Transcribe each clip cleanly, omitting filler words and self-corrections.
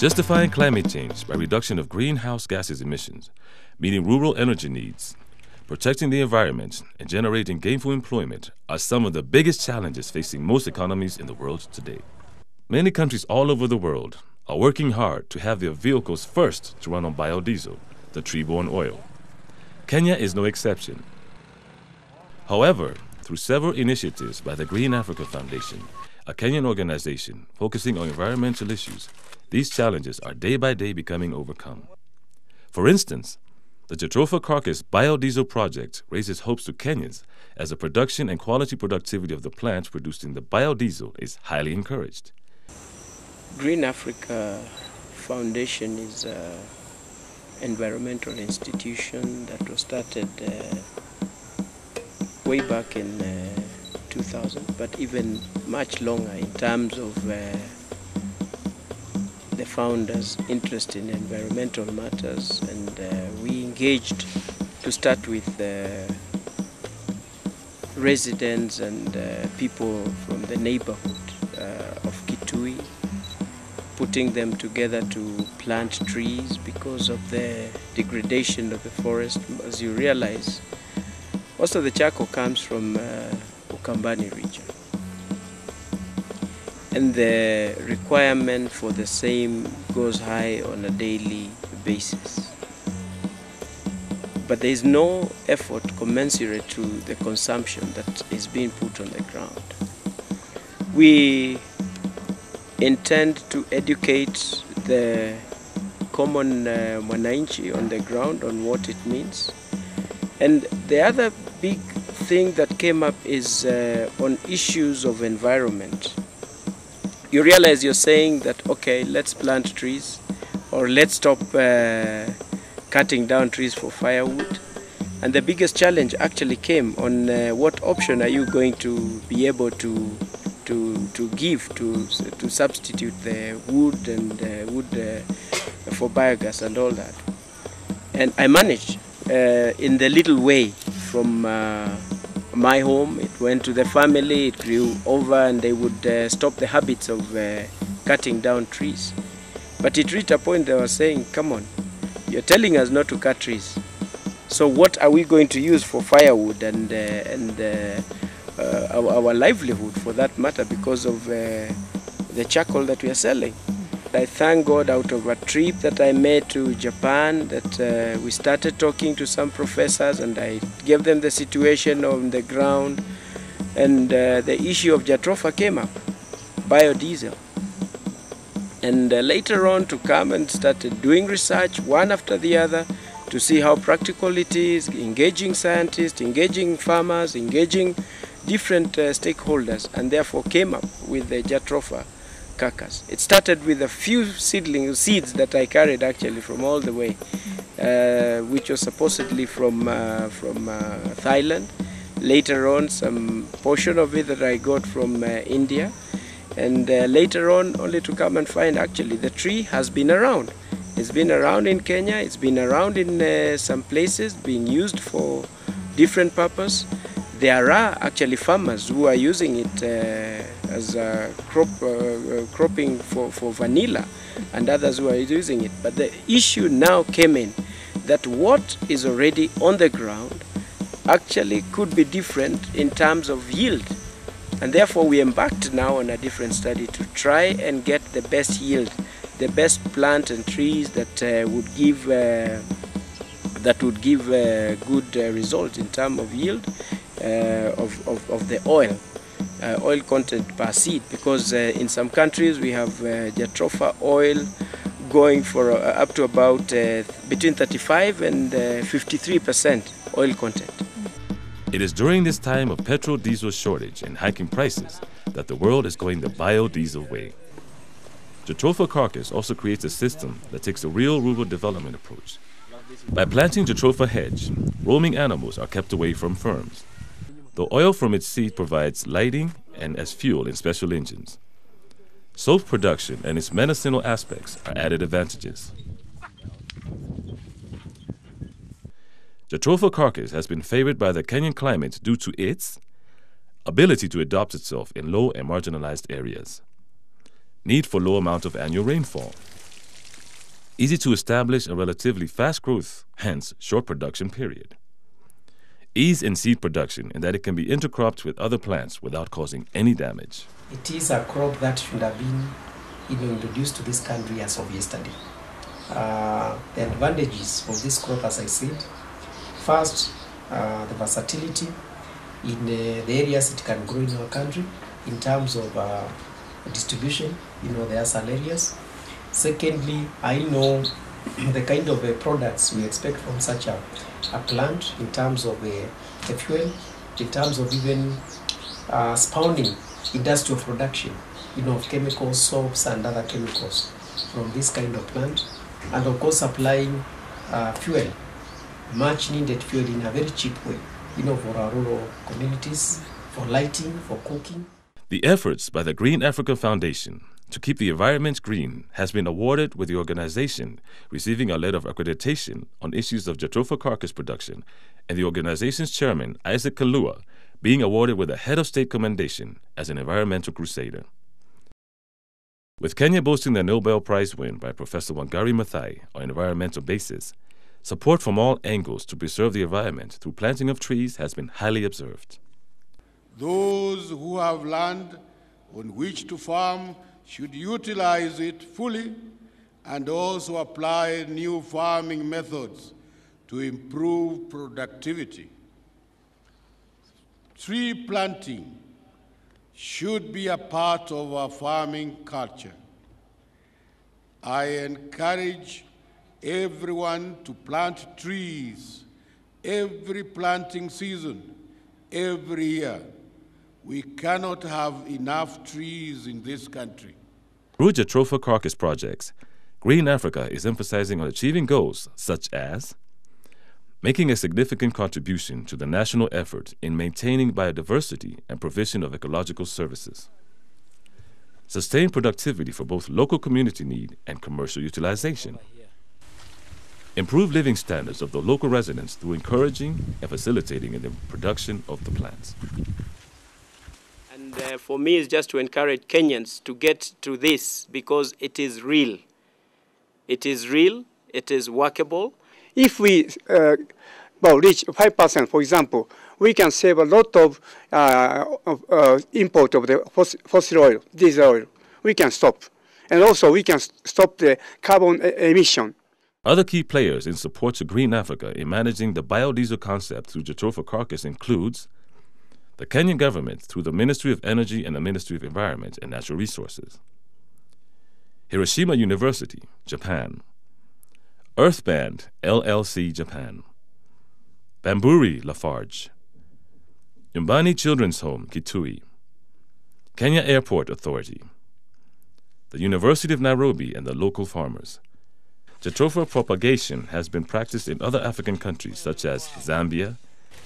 Justifying climate change by reduction of greenhouse gases emissions, meeting rural energy needs, protecting the environment, and generating gainful employment are some of the biggest challenges facing most economies in the world today. Many countries all over the world are working hard to have their vehicles first to run on biodiesel, the tree-borne oil. Kenya is no exception. However, through several initiatives by the Green Africa Foundation, a Kenyan organization focusing on environmental issues, these challenges are day by day becoming overcome. For instance, the Jastropha Caucus biodiesel project raises hopes to Kenyans as the production and quality productivity of the plant producing the biodiesel is highly encouraged. Green Africa Foundation is an environmental institution that was started way back in 2000, but even much longer in terms of the founders' interest in environmental matters, and we engaged to start with residents and people from the neighborhood of Kitui, putting them together to plant trees because of the degradation of the forest. As you realize, most of the charcoal comes from Ukambani region, and the requirement for the same goes high on a daily basis. But there is no effort commensurate to the consumption that is being put on the ground. We intend to educate the common mwananchi on the ground on what it means. And the other big thing that came up is on issues of environment. You realize you're saying that, okay, let's plant trees, or let's stop cutting down trees for firewood. And the biggest challenge actually came on what option are you going to be able to give to substitute the wood and wood for biogas and all that. And I managed in the little way from my home. It went to the family, it grew over, and they would stop the habits of cutting down trees. But it reached a point they were saying, come on, you're telling us not to cut trees. So what are we going to use for firewood and our livelihood for that matter, because of the charcoal that we are selling? I thank God, out of a trip that I made to Japan, that we started talking to some professors, and I gave them the situation on the ground, and the issue of Jastropha came up, biodiesel. And later on to come and started doing research one after the other to see how practical it is, engaging scientists, engaging farmers, engaging different stakeholders, and therefore came up with the Jastropha Caucus. It started with a few seeds that I carried actually from all the way, which was supposedly from Thailand. Later on, some portion of it that I got from India, and later on only to come and find actually the tree has been around. It's been around in Kenya, it's been around in some places, being used for different purpose. There are actually farmers who are using it as a cropping for vanilla, and others who are using it. But the issue now came in that what is already on the ground actually could be different in terms of yield. And therefore we embarked now on a different study to try and get the best yield, the best plant and trees that would give good result in terms of yield of the oil content per seed, because in some countries we have Jastropha oil going for up to about between 35 and 53% oil content. It is during this time of petrol diesel shortage and hiking prices that the world is going the biodiesel way. Jastropha Caucus also creates a system that takes a real rural development approach. By planting Jastropha hedge, roaming animals are kept away from farms. The oil from its seed provides lighting and as fuel in special engines. Soap production and its medicinal aspects are added advantages. Jastropha Caucus has been favored by the Kenyan climate due to its ability to adapt itself in low and marginalized areas, need for low amount of annual rainfall, easy to establish and relatively fast growth, hence short production period. Ease in seed production in that it can be intercropped with other plants without causing any damage. It is a crop that should have been introduced to this country as of yesterday. The advantages of this crop, as I said, first, the versatility in the areas it can grow in our country in terms of distribution, there are some areas. Secondly, I know the kind of products we expect from such a plant in terms of the fuel, in terms of even spawning industrial production, of chemicals, soaps and other chemicals from this kind of plant, and of course supplying fuel, much needed fuel in a very cheap way, for our rural communities, for lighting, for cooking. The efforts by the Green Africa Foundation to keep the environment green has been awarded with the organization receiving a letter of accreditation on issues of Jastropha carcass production, and the organization's chairman, Isaac Kalua, being awarded with a head of state commendation as an environmental crusader. With Kenya boasting the Nobel Prize win by Professor Wangari Maathai on an environmental basis, support from all angles to preserve the environment through planting of trees has been highly observed. Those who have land on which to farm should utilize it fully and also apply new farming methods to improve productivity. Tree planting should be a part of our farming culture. I encourage everyone to plant trees every planting season, every year. We cannot have enough trees in this country. Through Jastropha carcass projects, Green Africa is emphasizing on achieving goals such as making a significant contribution to the national effort in maintaining biodiversity and provision of ecological services, sustain productivity for both local community need and commercial utilization, improve living standards of the local residents through encouraging and facilitating the production of the plants. And for me, it's just to encourage Kenyans to get to this because it is real. It is real, it is workable. If we reach 5%, for example, we can save a lot of import of the fossil oil, diesel oil. We can stop. And also we can stop the carbon emission. Other key players in support to Green Africa in managing the biodiesel concept through Jastropha carcass includes the Kenyan government through the Ministry of Energy and the Ministry of Environment and Natural Resources, Hiroshima University, Japan, Earthband, LLC, Japan, Bamburi, Lafarge, Nyumbani Children's Home, Kitui, Kenya Airport Authority, the University of Nairobi and the local farmers. Jastropha propagation has been practiced in other African countries such as Zambia,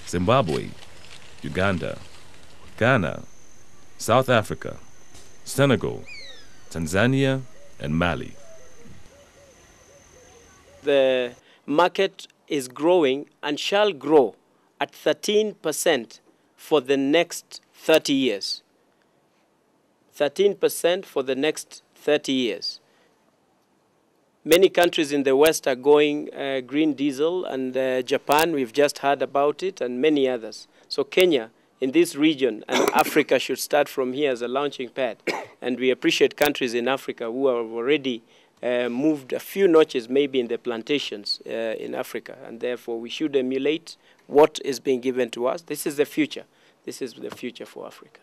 Zimbabwe, Uganda, Ghana, South Africa, Senegal, Tanzania, and Mali. The market is growing and shall grow at 13% for the next 30 years. 13% for the next 30 years. Many countries in the West are going green diesel, and Japan, we've just heard about it, and many others. So Kenya, in this region, and Africa should start from here as a launching pad. And we appreciate countries in Africa who have already moved a few notches maybe in the plantations in Africa. And therefore, we should emulate what is being given to us. This is the future. This is the future for Africa.